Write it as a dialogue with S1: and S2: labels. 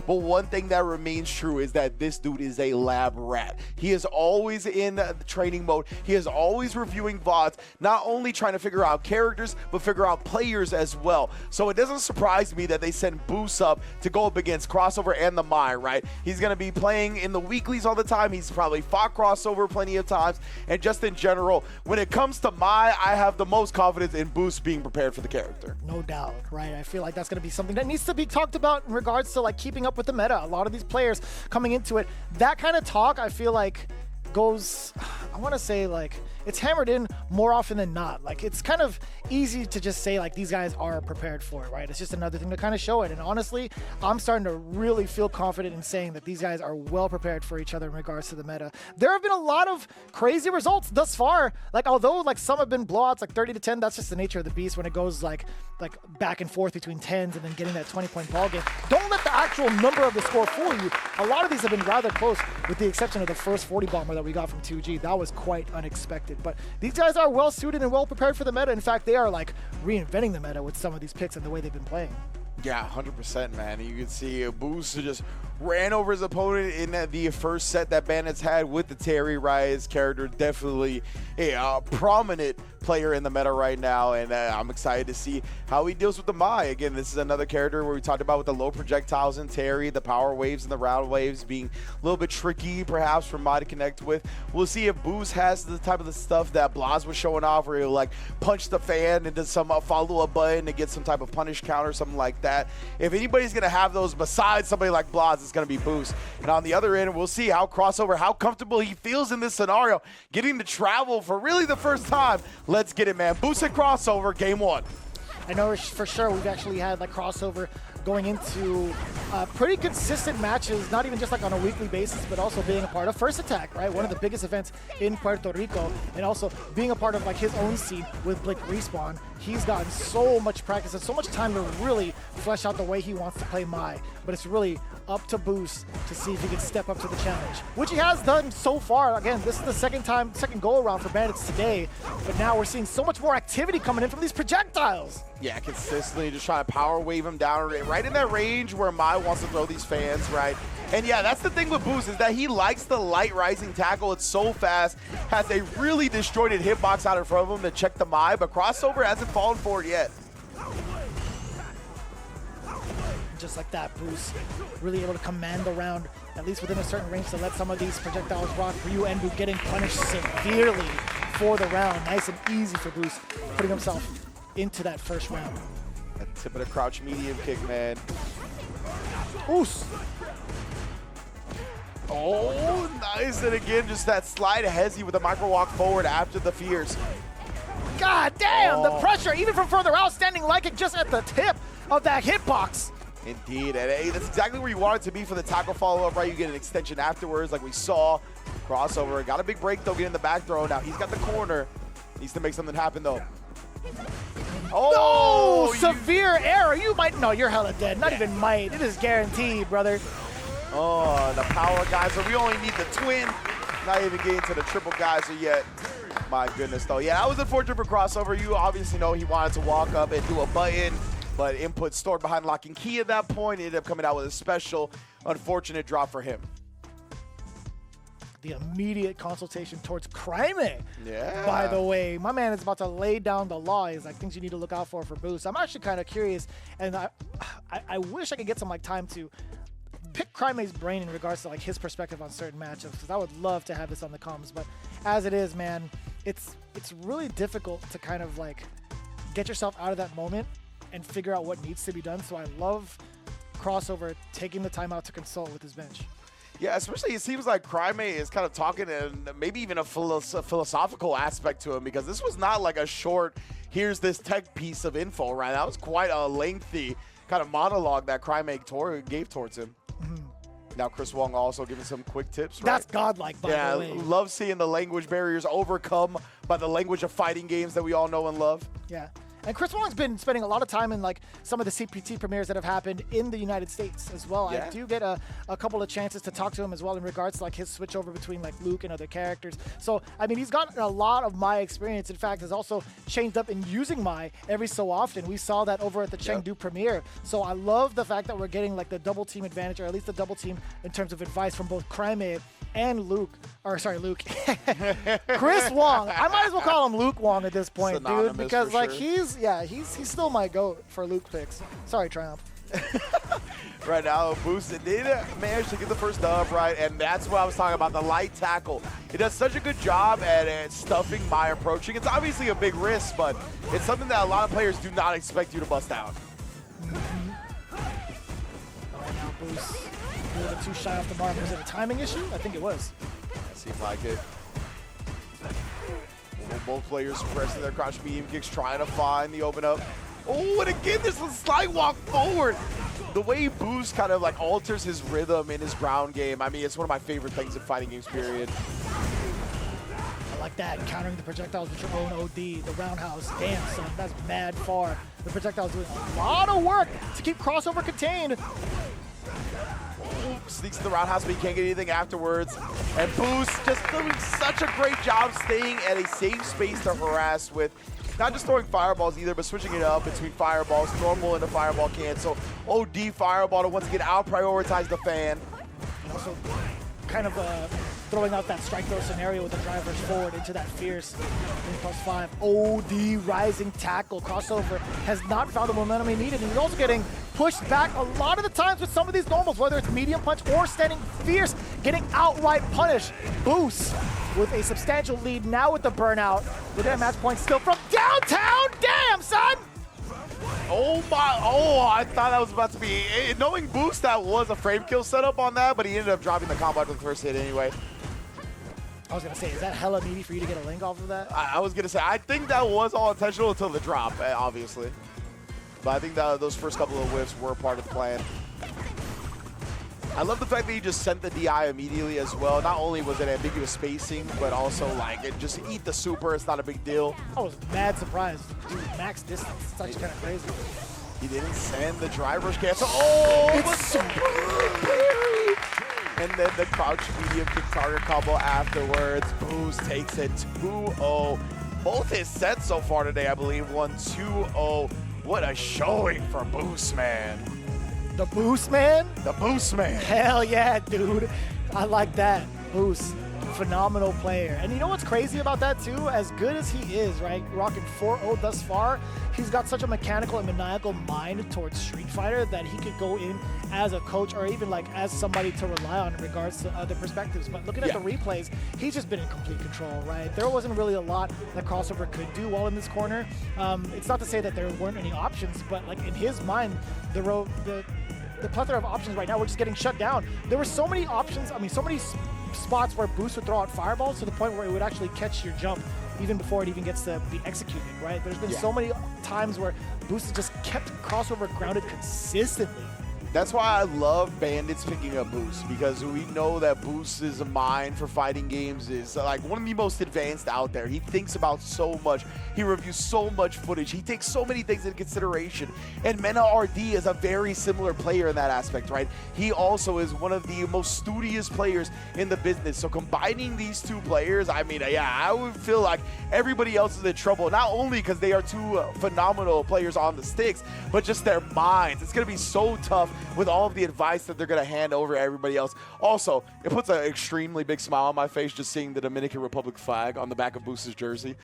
S1: but one thing that remains true is that this dude is a lab rat. He is always in the training mode. He is always reviewing VODs, not only trying to figure out characters, but figure out players as well. So it doesn't surprise me that they send Booce up to go up against Crossover and the Mai, right? He's going to be playing in the weeklies all the time. He's probably fought Crossover plenty of times. And just in general, when it comes to Mai, I have the most confidence in Booce being prepared for the character.
S2: No doubt, right? I feel like that's going to be something that needs to be talked about in regards to like keeping up with the meta. A lot of these players coming into it, that kind of talk, I feel like goes, I want to say like, it's hammered in more often than not. Like, it's kind of easy to just say like these guys are prepared for it, right? It's just another thing to kind of show it. And honestly, I'm starting to really feel confident in saying that these guys are well prepared for each other in regards to the meta. There have been a lot of crazy results thus far. Like, although like some have been blowouts, like 30-10, that's just the nature of the beast when it goes like back and forth between 10s and then getting that 20-point ball game. Don't let the actual number of the score fool you. A lot of these have been rather close, with the exception of the first 40 bomber that we got from 2G. That was quite unexpected. But these guys are well suited and well prepared for the meta. In fact, they are like reinventing the meta with some of these picks and the way they've been playing.
S1: Yeah, 100%, man. You can see Booce just ran over his opponent in the first set that Bandits had with the Terry, right? His character definitely a prominent player in the meta right now, and I'm excited to see how he deals with the Mai. Again, this is another character where we talked about with the low projectiles in Terry, the power waves and the round waves being a little bit tricky perhaps for Mai to connect with. We'll see if Booce has the type of the stuff that Blaz was showing off, where he'll like punch the fan into some follow-up button to get some type of punish counter, something like that. If anybody's going to have those besides somebody like Blaz, it's going to be Booce. And on the other end, we'll see how Crossover, how comfortable he feels in this scenario, getting to travel for really the first time. Let's get it, man. Booce and Crossover, game one.
S2: I know for sure we've actually had like Crossover going into pretty consistent matches, not even just like on a weekly basis, but also being a part of First Attack, right? One of the biggest events in Puerto Rico, and also being a part of like his own scene with Blink Respawn. He's gotten so much practice and so much time to really flesh out the way he wants to play Mai, but it's really up to Booce to see if he can step up to the challenge, which he has done so far. Again, this is the second go around for Bandits today, but now we're seeing so much more activity coming in from these projectiles.
S1: Yeah, consistently just trying to power wave him down right in that range where Mai wants to throw these fans, right? And yeah, that's the thing with Booce, is that he likes the light rising tackle. It's so fast, has a really disjointed hitbox out in front of him to check the Mai, but Crossover hasn't fallen for it yet.
S2: Just like that, Booce really able to command the round, at least within a certain range, to let some of these projectiles rock. Ryu Enbu getting punished severely for the round. Nice and easy for Booce, putting himself into that first round.
S1: That tip of the crouch medium kick, man.
S2: Booce.
S1: Oh, nice. And again, just that slide hezzy with a micro walk forward after the fears.
S2: God damn, the pressure, even from further out, standing like it just at the tip of that hitbox.
S1: Indeed, and hey, that's exactly where you want it to be for the tackle follow-up, right? You get an extension afterwards like we saw. Crossover, got a big break though, getting the back throw. Now he's got the corner. Needs to make something happen though.
S2: Oh, no! Severe error. You might, no, you're hella dead. Not even might. It is guaranteed, brother.
S1: Oh, the power geyser. We only need the twin. Not even getting to the triple geyser yet. My goodness, though. Yeah, that was unfortunate for Crossover. You obviously know he wanted to walk up and do a button, but input stored behind lock and key at that point. He ended up coming out with a special. Unfortunate drop for him.
S2: The immediate consultation towards KuaiShou.
S1: Yeah.
S2: By the way, my man is about to lay down the law. He's like, things you need to look out for Booce. I'm actually kind of curious, and I wish I could get some like time to pick KuaiShou's brain in regards to like his perspective on certain matchups, because I would love to have this on the comms. But as it is, man, it's really difficult to kind of like get yourself out of that moment and figure out what needs to be done. So I love Crossover taking the time out to consult with his bench.
S1: Yeah, especially it seems like KuaiShou is kind of talking and maybe even a philosophical aspect to him, because this was not like a short, here's this tech piece of info, right? That was quite a lengthy kind of monologue that KuaiShou gave towards him. Now Chris Wong also giving some quick tips, right?
S2: That's godlike, by the way.
S1: Yeah, love seeing the language barriers overcome by the language of fighting games that we all know and love.
S2: Yeah. And Chris Wong's been spending a lot of time in like some of the CPT premieres that have happened in the United States as well.
S1: Yeah.
S2: I do get a couple of chances to talk to him as well in regards to like his switch over between like Luke and other characters. So, I mean, he's gotten a lot of my experience. In fact, has also changed up in using Mai every so often. We saw that over at the Chengdu premiere. So I love the fact that we're getting like the double team advantage, or at least the double team in terms of advice from both Kraime and Luke. Chris Wong. I might as well call him Luke Wong at this point, dude, because like
S1: sure.
S2: he's still my GOAT for Luke picks. Sorry, Triumph.
S1: Right now, Booce did manage to get the first dub, right? And that's what I was talking about, the light tackle. It does such a good job at stuffing my approaching. It's obviously a big risk, but it's something that a lot of players do not expect you to bust out.
S2: Right now, Booce a little bit too shy off the mark. Was it a timing issue? I think it was.
S1: That seemed like it. Both players pressing their crouch medium kicks, trying to find the open up. Oh, and again, this slide walk forward. The way Booce kind of like alters his rhythm in his ground game, I mean, it's one of my favorite things in fighting games, period.
S2: I like that, countering the projectiles with your own OD, the roundhouse. Damn, son, that's mad far. The projectile's doing a lot of work to keep crossover contained.
S1: Sneaks to the roundhouse, but he can't get anything afterwards. And Booce just doing such a great job staying at a safe space to harass with. Not just throwing fireballs either, but switching it up between fireballs, normal into fireball cancel. OD fireball to once again out-prioritize the fan.
S2: And also kind of throwing out that strike throw scenario with the drivers forward into that fierce +5. OD rising tackle. Crossover has not found the momentum he needed, and he's also getting pushed back a lot of the times with some of these normals, whether it's medium punch or standing fierce, getting outright punished. Booce with a substantial lead now with the burnout. Look at that match point still from downtown. Damn, son!
S1: Oh my, oh, I thought that was about to be, knowing Booce, that was a frame kill setup on that, but he ended up dropping the combo after the first hit anyway.
S2: I was going to say, is that hella needy for you to get a link off of that?
S1: I was going to say, I think that was all intentional until the drop, obviously. But I think that those first couple of whiffs were part of the plan. I love the fact that he just sent the DI immediately as well. Not only was it ambiguous spacing, but also like it just eat the super. It's not a big deal.
S2: I was mad surprised. Dude, max distance. It's actually kind of crazy.
S1: He didn't send the driver's cancel. Oh,
S2: it's so
S1: and then the crouch medium kick target combo afterwards. Booce takes it 2-0. Both his sets so far today, I believe, won 2-0. What a showing for Booce, man.
S2: The Booce man?
S1: The Booce man.
S2: Hell yeah, dude. I like that. Booce, phenomenal player. And you know what's crazy about that too? As good as he is, right? Rocking 4-0 thus far, he's got such a mechanical and maniacal mind towards Street Fighter that he could go in as a coach or even like as somebody to rely on in regards to other perspectives. But looking at the replays, he's just been in complete control, right? There wasn't really a lot that Crossover could do while in this corner. It's not to say that there weren't any options, but like in his mind, the plethora of options right now, we're just getting shut down. There were so many options, I mean, so many spots where Booce would throw out fireballs to the point where it would actually catch your jump even before it even gets to be executed, right? There's been so many times where Booce has just kept Crossover grounded consistently.
S1: That's why I love Bandits picking up Booce, because we know that Booce's mind for fighting games is like one of the most advanced out there. He thinks about so much. He reviews so much footage. He takes so many things into consideration. And Mena RD is a very similar player in that aspect, right? He also is one of the most studious players in the business. So combining these two players, I mean, yeah, I would feel like everybody else is in trouble, not only because they are two phenomenal players on the sticks, but just their minds. It's going to be so tough with all of the advice that they're going to hand over to everybody else. Also, it puts an extremely big smile on my face just seeing the Dominican Republic flag on the back of Booce's jersey.